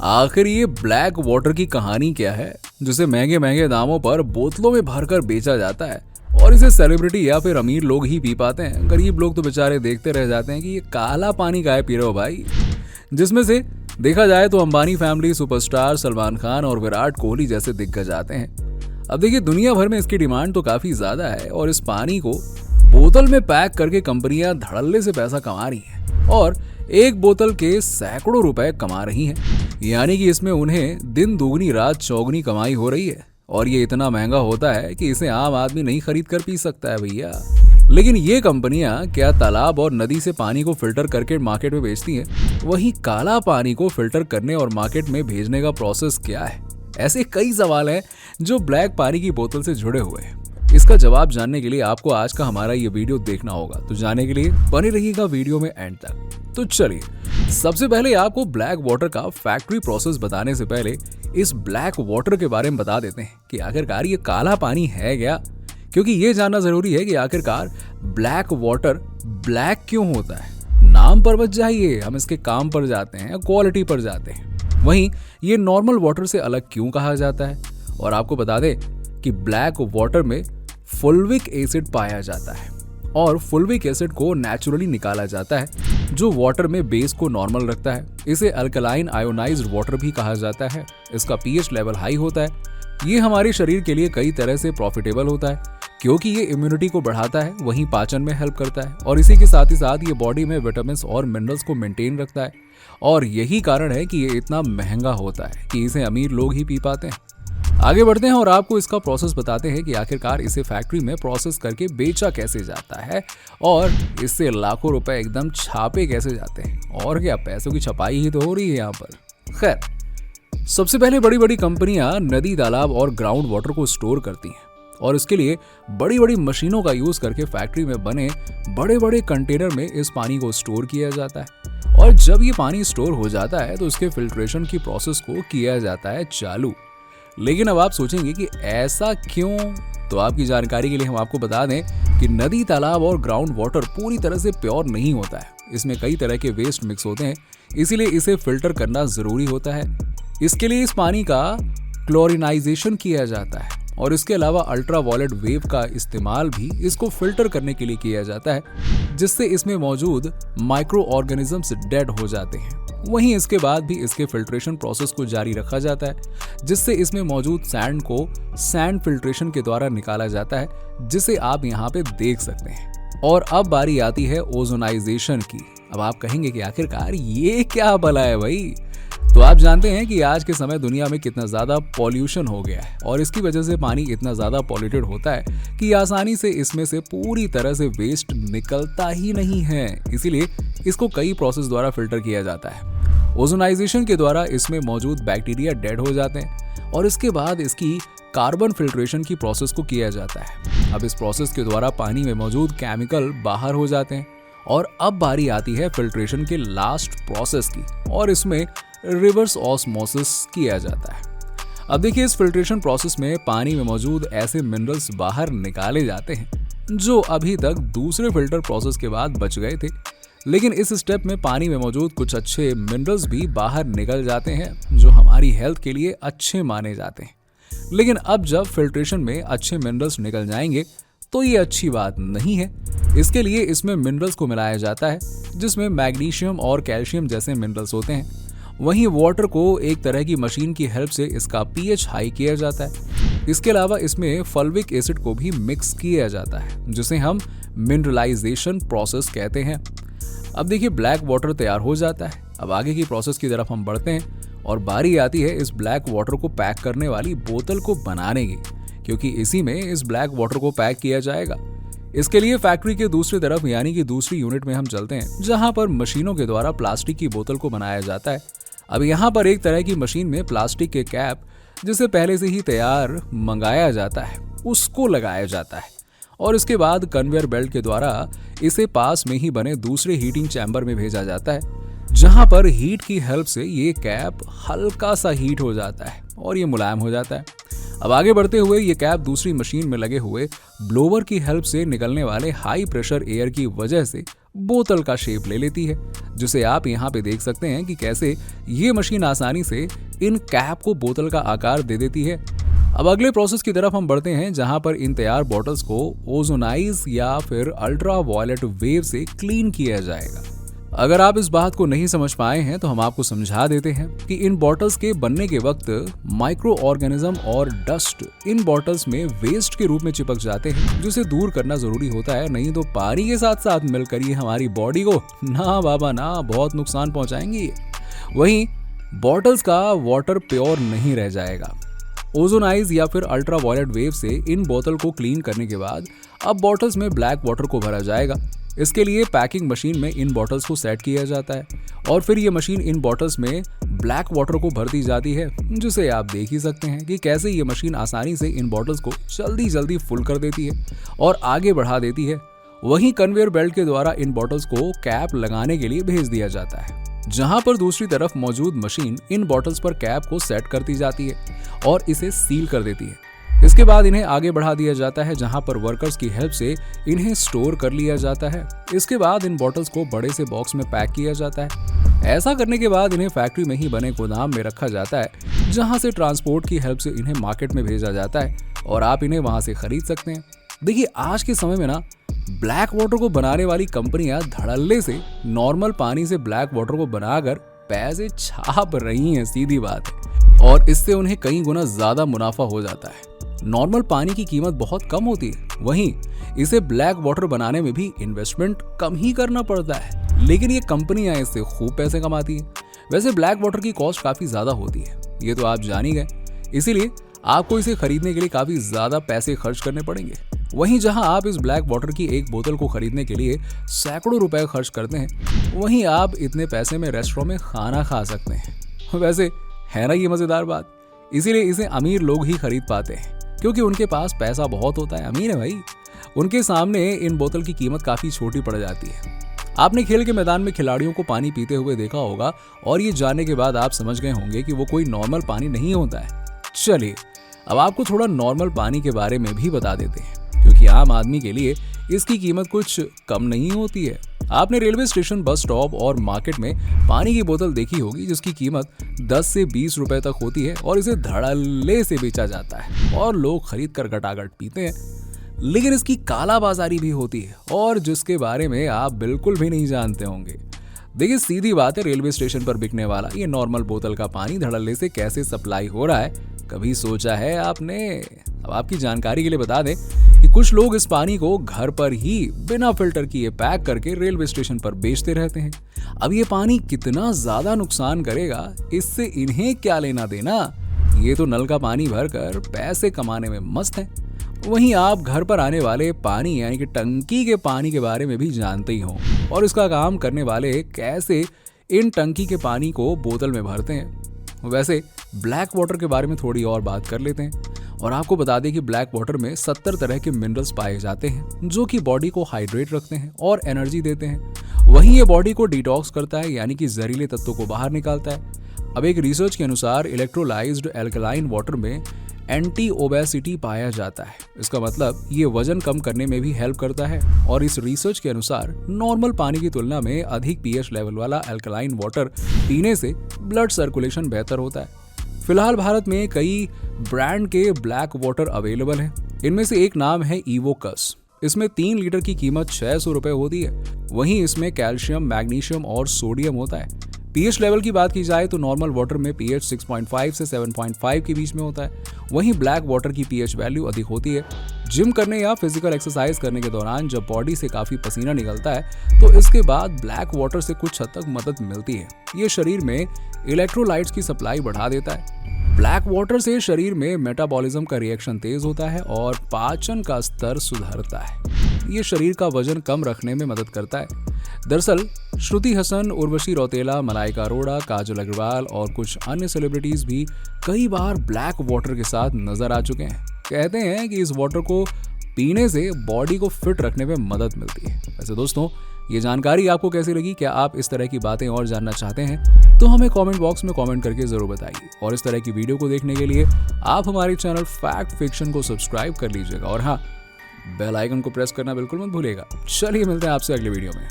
आखिर ये black water की कहानी क्या है जिसे महंगे महंगे दामों पर बोतलों में भरकर बेचा जाता है और इसे सेलिब्रिटी या फिर अमीर लोग ही पी पाते हैं। गरीब लोग तो बेचारे देखते रह जाते हैं कि ये काला पानी काहे पी रहे हो भाई। जिसमें से देखा जाए तो अंबानी फैमिली, सुपरस्टार सलमान खान और विराट कोहली जैसे दिग्गज आते हैं। अब देखिए, दुनिया भर में इसकी डिमांड तो काफी ज्यादा है और इस पानी को बोतल में पैक करके कंपनियां धड़ल्ले से पैसा कमा रही हैं और एक बोतल के सैकड़ों रुपए कमा रही हैं। यानी कि इसमें उन्हें दिन दुगनी रात चौगनी कमाई हो रही है और ये इतना महंगा होता है कि इसे आम आदमी नहीं खरीद कर पी सकता है भैया। लेकिन ये कंपनियां क्या तालाब और नदी से पानी को फिल्टर करके मार्केट में बेचती हैं? वहीं काला पानी को फिल्टर करने और मार्केट में भेजने का प्रोसेस क्या है? ऐसे कई सवाल हैं जो ब्लैक पानी की बोतल से जुड़े हुए हैं। इसका जवाब जानने के लिए आपको आज का हमारा ये वीडियो देखना होगा। तो जानने के लिए बने रहिएगा वीडियो में एंड तक। तो चलिए, सबसे पहले आपको ब्लैक वाटर का फैक्ट्री प्रोसेस बताने से पहले इस ब्लैक वाटर के बारे में बता देते हैं कि आखिरकार ये काला पानी है क्या, क्योंकि ये जानना जरूरी है कि आखिरकार ब्लैक वाटर ब्लैक क्यों होता है। नाम पर मत जाइए, हम इसके काम पर जाते हैं, क्वालिटी पर जाते हैं। वहीं ये नॉर्मल वाटर से अलग क्यों कहा जाता है, और आपको बता दें कि ब्लैक वाटर में फुल्विक एसिड पाया जाता है और फुल्विक एसिड को नेचुरली निकाला जाता है जो वाटर में बेस को नॉर्मल रखता है। इसे अल्कलाइन आयोनाइज्ड वाटर भी कहा जाता है। इसका पीएच लेवल हाई होता है। ये हमारे शरीर के लिए कई तरह से प्रॉफिटेबल होता है क्योंकि ये इम्यूनिटी को बढ़ाता है, वहीं पाचन में हेल्प करता है और इसी के साथ ही साथ ये बॉडी में विटामिन और मिनरल्स को मेंटेन रखता है। और यही कारण है कि ये इतना महंगा होता है कि इसे अमीर लोग ही पी पाते हैं। आगे बढ़ते हैं और आपको इसका प्रोसेस बताते हैं कि आखिरकार इसे फैक्ट्री में प्रोसेस करके बेचा कैसे जाता है और इससे लाखों रुपए एकदम छापे कैसे जाते हैं। और क्या, पैसों की छपाई ही तो हो रही है यहाँ पर। खैर, सबसे पहले बड़ी बड़ी कंपनियां नदी, तालाब और ग्राउंड वाटर को स्टोर करती हैं और इसके लिए बड़ी बड़ी मशीनों का यूज करके फैक्ट्री में बने बड़े बड़े कंटेनर में इस पानी को स्टोर किया जाता है। और जब ये पानी स्टोर हो जाता है तो उसके फिल्ट्रेशन की प्रोसेस को किया जाता है चालू। लेकिन अब आप सोचेंगे कि ऐसा क्यों, तो आपकी जानकारी के लिए हम आपको बता दें कि नदी, तालाब और ग्राउंड वाटर पूरी तरह से प्योर नहीं होता है। इसमें कई तरह के वेस्ट मिक्स होते हैं, इसीलिए इसे फिल्टर करना जरूरी होता है। इसके लिए इस पानी का क्लोरिनाइजेशन किया जाता है और इसके अलावा अल्ट्रावायलेट वेव का इस्तेमाल भी इसको फिल्टर करने के लिए किया जाता है, जिससे इसमें मौजूद माइक्रो ऑर्गेनिजम्स डेड हो जाते हैं। वहीं इसके बाद भी इसके फिल्ट्रेशन प्रोसेस को जारी रखा जाता है, जिससे इसमें मौजूद सैंड को सैंड फिल्ट्रेशन के द्वारा निकाला जाता है, जिसे आप यहाँ पे देख सकते हैं। और अब बारी आती है ओजोनाइजेशन की। अब आप कहेंगे कि आखिरकार ये क्या भला है भाई। तो आप जानते हैं कि आज के समय दुनिया में कितना ज्यादा पॉल्यूशन हो गया है और इसकी वजह से पानी इतना ज्यादा पॉल्यूटेड होता है कि आसानी से इसमें से पूरी तरह से वेस्ट निकलता ही नहीं है। इसीलिए इसको कई प्रोसेस द्वारा फिल्टर किया जाता है। ओजोनाइजेशन के द्वारा इसमें मौजूद बैक्टीरिया डेड हो जाते हैं और इसके बाद इसकी कार्बन फिल्ट्रेशन की प्रोसेस को किया जाता है। अब इस प्रोसेस के द्वारा पानी में मौजूद केमिकल बाहर हो जाते हैं और अब बारी आती है फिल्ट्रेशन के लास्ट प्रोसेस की और इसमें रिवर्स ऑस्मोसिस किया जाता है। अब देखिए, इस फिल्ट्रेशन प्रोसेस में पानी में मौजूद ऐसे मिनरल्स बाहर निकाले जाते हैं जो अभी तक दूसरे फिल्टर प्रोसेस के बाद बच गए थे। लेकिन इस स्टेप में पानी में मौजूद कुछ अच्छे मिनरल्स भी बाहर निकल जाते हैं जो हमारी हेल्थ के लिए अच्छे माने जाते हैं। लेकिन अब जब फिल्ट्रेशन में अच्छे मिनरल्स निकल जाएंगे तो ये अच्छी बात नहीं है। इसके लिए इसमें मिनरल्स को मिलाया जाता है जिसमें मैग्नीशियम और कैल्शियम जैसे मिनरल्स होते हैं। वहीं वाटर को एक तरह की मशीन की हेल्प से इसका पीएच हाई किया जाता है। इसके अलावा इसमें फल्विक एसिड को भी मिक्स किया जाता है जिसे हम मिनरलाइजेशन प्रोसेस कहते हैं। अब देखिए, ब्लैक वाटर तैयार हो जाता है। अब आगे की प्रोसेस की तरफ हम बढ़ते हैं और बारी आती है इस ब्लैक वाटर को पैक करने वाली बोतल को बनाने की, क्योंकि इसी में इस ब्लैक वाटर को पैक किया जाएगा। इसके लिए फैक्ट्री के दूसरी तरफ यानी कि दूसरी यूनिट में हम चलते हैं जहां पर मशीनों के द्वारा प्लास्टिक की बोतल को बनाया जाता है। अब यहाँ पर एक तरह की मशीन में प्लास्टिक के कैप, जिसे पहले से ही तैयार मंगाया जाता है, उसको लगाया जाता है और इसके बाद कन्वेयर बेल्ट के द्वारा इसे पास में ही बने दूसरे हीटिंग चैम्बर में भेजा जाता है, जहां पर हीट की हेल्प से ये कैप हल्का सा हीट हो जाता है और ये मुलायम हो जाता है। अब आगे बढ़ते हुए ये कैप दूसरी मशीन में लगे हुए ब्लोवर की हेल्प से निकलने वाले हाई प्रेशर एयर की वजह से बोतल का शेप ले लेती है, जिसे आप यहाँ पे देख सकते हैं कि कैसे ये मशीन आसानी से इन कैप को बोतल का आकार दे देती है। अब अगले प्रोसेस की तरफ हम बढ़ते हैं, जहां पर इन तैयार बॉटल्स को ओजोनाइज या फिर अल्ट्रा वायलेट वेव से क्लीन किया जाएगा। अगर आप इस बात को नहीं समझ पाए हैं तो हम आपको समझा देते हैं कि इन बॉटल्स के बनने के वक्त माइक्रो ऑर्गेनिज्म और डस्ट इन बॉटल्स में वेस्ट के रूप में चिपक जाते हैं, जिसे दूर करना जरूरी होता है, नहीं तो पानी के साथ साथ मिलकर ये हमारी बॉडी को ना बाबा ना बहुत नुकसान पहुंचाएंगी। वहीं बॉटल्स का वाटर प्योर नहीं रह जाएगा। ओजोनाइज या फिर अल्ट्रा वायलेट वेव से इन बोतल को क्लीन करने के बाद अब बॉटल्स में ब्लैक वाटर को भरा जाएगा। इसके लिए पैकिंग मशीन में इन बॉटल्स को सेट किया जाता है और फिर ये मशीन इन बॉटल्स में ब्लैक वाटर को भरती जाती है, जिसे आप देख ही सकते हैं कि कैसे ये मशीन आसानी से इन बॉटल्स को जल्दी फुल कर देती है और आगे बढ़ा देती है। वहीं कन्वेयर बेल्ट के द्वारा इन बॉटल्स को कैप लगाने के लिए भेज दिया जाता है, जहां पर दूसरी तरफ मौजूद मशीन इन बॉटल्स पर कैप को सेट करती जाती है और इसे सील कर देती है। इसके बाद इन्हें आगे बढ़ा दिया जाता है, जहां पर वर्कर्स की हेल्प से इन्हें स्टोर कर लिया जाता है। इसके बाद इन बॉटल्स को बड़े से बॉक्स में पैक किया जाता है। ऐसा करने के बाद इन्हें फैक्ट्री में ही बने गोदाम में रखा जाता है, जहां से ट्रांसपोर्ट की हेल्प से इन्हें मार्केट में भेजा जाता है और आप इन्हें वहां से खरीद सकते हैं। देखिए, आज के समय में ना ब्लैक वाटर को बनाने वाली कंपनियां धड़ल्ले से नॉर्मल पानी से ब्लैक वाटर को बनाकर पैसे छाप रही हैं, सीधी बात है, और इससे उन्हें कई गुना ज्यादा मुनाफा हो जाता है। नॉर्मल पानी की कीमत बहुत कम होती है, वहीं इसे ब्लैक वाटर बनाने में भी इन्वेस्टमेंट कम ही करना पड़ता है, लेकिन ये कंपनियां इससे खूब पैसे कमाती हैं। वैसे ब्लैक वाटर की कॉस्ट काफी ज्यादा होती है, ये तो आप जान ही गए, इसीलिए आपको इसे खरीदने के लिए काफी ज्यादा पैसे खर्च करने पड़ेंगे। वहीं जहां आप इस ब्लैक वाटर की एक बोतल को खरीदने के लिए सैकड़ों रुपए खर्च करते हैं, वहीं आप इतने पैसे में रेस्टोरेंट में खाना खा सकते हैं। वैसे है ना ये मजेदार बात। इसीलिए इसे अमीर लोग ही खरीद पाते हैं, क्योंकि उनके पास पैसा बहुत होता है, अमीर है भाई। उनके सामने इन बोतल की कीमत काफी छोटी पड़ जाती है। आपने खेल के मैदान में खिलाड़ियों को पानी पीते हुए देखा होगा और ये जानने के बाद आप समझ गए होंगे कि वो कोई नॉर्मल पानी नहीं होता है। चलिए, अब आपको थोड़ा नॉर्मल पानी के बारे में भी बता देते हैं, क्योंकि आम आदमी के लिए इसकी कीमत कुछ कम नहीं होती है। आपने रेलवे स्टेशन, बस स्टॉप और मार्केट में पानी की बोतल देखी होगी, जिसकी कीमत 10 से 20 रुपए तक होती है और इसे धड़ल्ले से बेचा जाता है और लोग खरीद कर गटागट पीते हैं। लेकिन इसकी कालाबाजारी भी होती है और जिसके बारे में आप बिल्कुल भी नहीं जानते होंगे। देखिए, सीधी बात है, रेलवे स्टेशन पर बिकने वाला ये नॉर्मल बोतल का पानी धड़ल्ले से कैसे सप्लाई हो रहा है, कभी सोचा है आपने? अब आपकी जानकारी के लिए बता दें कि कुछ लोग इस पानी को घर पर ही बिना फिल्टर किए पैक करके रेलवे स्टेशन पर बेचते रहते हैं। अब ये पानी कितना ज्यादा नुकसान करेगा, इससे इन्हें क्या लेना देना। ये तो नल का पानी भरकर पैसे कमाने में मस्त है। वहीं आप घर पर आने वाले पानी यानी कि टंकी के पानी के बारे में भी जानते ही हो और इसका काम करने वाले कैसे इन टंकी के पानी को बोतल में भरते हैं। वैसे ब्लैक वाटर के बारे में थोड़ी और बात कर लेते हैं और आपको बता दें कि ब्लैक वाटर में 70 तरह के मिनरल्स पाए जाते हैं, जो कि बॉडी को हाइड्रेट रखते हैं और एनर्जी देते हैं। वहीं ये बॉडी को डिटॉक्स करता है, यानी कि जहरीले तत्वों को बाहर निकालता है। अब एक रिसर्च के अनुसार इलेक्ट्रोलाइज्ड एल्कलाइन वाटर में एंटी ओबेसिटी पाया जाता है। इसका मतलब ये वजन कम करने में भी हेल्प करता है और इस रिसर्च के अनुसार नॉर्मल पानी की तुलना में अधिक पीएच लेवल वाला एल्कलाइन वाटर पीने से ब्लड सर्कुलेशन बेहतर होता है। फिलहाल भारत में कई ब्रांड के ब्लैक वाटर अवेलेबल हैं। इनमें से एक नाम है इवोकस। इसमें 3 लीटर की कीमत 600 रुपए होती है। वहीं इसमें कैल्शियम, मैग्नीशियम और सोडियम होता है। पीएच लेवल की बात की जाए तो नॉर्मल वाटर में पीएच 6.5 से 7.5 के बीच में होता है। वहीं ब्लैक वाटर की पीएच वैल्यू अधिक होती है। जिम करने या फिजिकल एक्सरसाइज करने के दौरान जब बॉडी से काफी पसीना निकलता है तो इसके बाद ब्लैक वाटर से कुछ हद तक मदद मिलती है। ये शरीर में इलेक्ट्रोलाइट्स की सप्लाई बढ़ा देता है। ब्लैक वाटर से शरीर में मेटाबॉलिज्म का रिएक्शन तेज होता है और पाचन का स्तर सुधरता है। ये शरीर का वजन कम रखने में मदद करता है। दरअसल श्रुति हसन, उर्वशी रौतेला, मलाइका अरोड़ा, काजल अग्रवाल और कुछ अन्य सेलिब्रिटीज भी कई बार ब्लैक वाटर के साथ नजर आ चुके हैं। कहते हैं कि इस वाटर को पीने से बॉडी को फिट रखने में मदद मिलती है। वैसे दोस्तों, ये जानकारी आपको कैसी लगी? क्या आप इस तरह की बातें और जानना चाहते हैं? तो हमें कमेंट बॉक्स में कमेंट करके जरूर बताइए। और इस तरह की वीडियो को देखने के लिए आप हमारे चैनल फैक्ट फिक्शन को सब्सक्राइब कर लीजिएगा और हाँ, बेल आइकन को प्रेस करना बिल्कुल मत भूलिएगा। चलिए, मिलते हैं आपसे अगले वीडियो में।